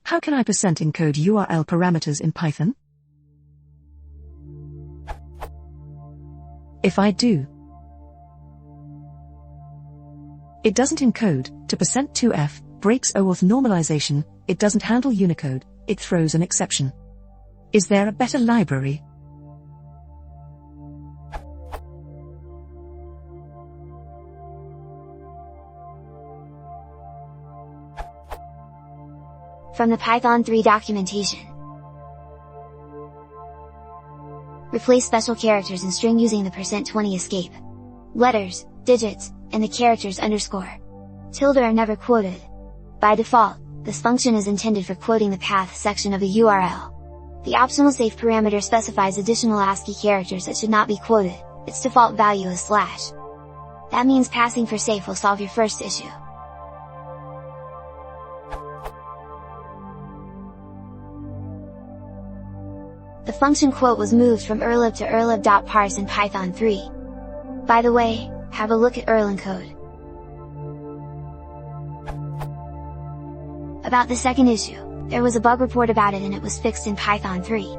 How can I percent encode URL parameters in Python? If I do, it doesn't encode. To %2f, breaks OAuth normalization, it doesn't handle Unicode, it throws an exception. Is there a better library? From the Python 3 documentation. Replace special characters in string using the %20 escape. Letters, digits, and the characters underscore. Tilde are never quoted. By default, this function is intended for quoting the path section of a URL. The optional safe parameter specifies additional ASCII characters that should not be quoted, its default value is /. That means passing for safe will solve your first issue. The function quote was moved from urllib to urllib.parse in Python 3. By the way, have a look at urlencode. About the second issue, there was a bug report about it and it was fixed in Python 3.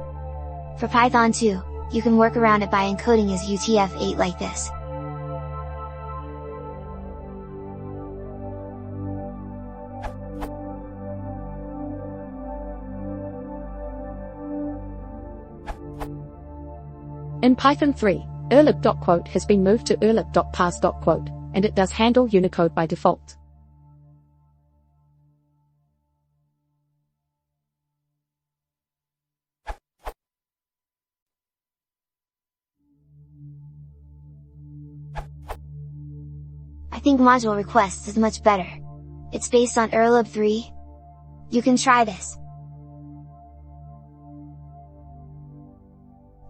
For Python 2, you can work around it by encoding as UTF-8 like this. In Python 3, urllib.quote has been moved to urllib.parse.quote, and it does handle Unicode by default. I think module requests is much better. It's based on urllib 3. You can try this.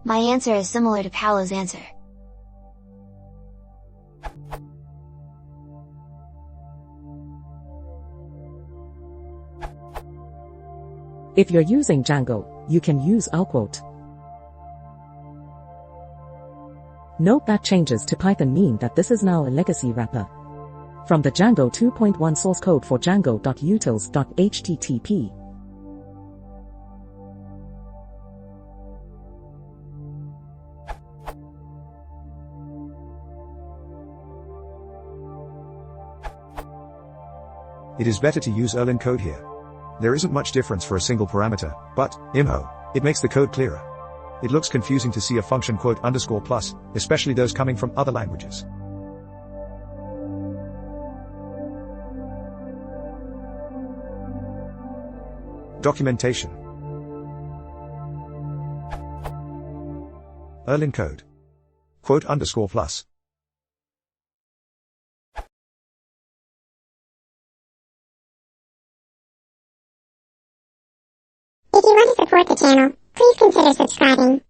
My answer is similar to Paolo's answer. If you're using Django, you can use urlquote. Note that changes to Python mean that this is now a legacy wrapper. From the Django 2.1 source code for django.utils.http. It is better to use urlencode here. There isn't much difference for a single parameter, but, imho, it makes the code clearer. It looks confusing to see a function quote underscore plus, especially those coming from other languages. Documentation. Urlencode. Quote underscore plus. If you want to support the channel, please consider subscribing.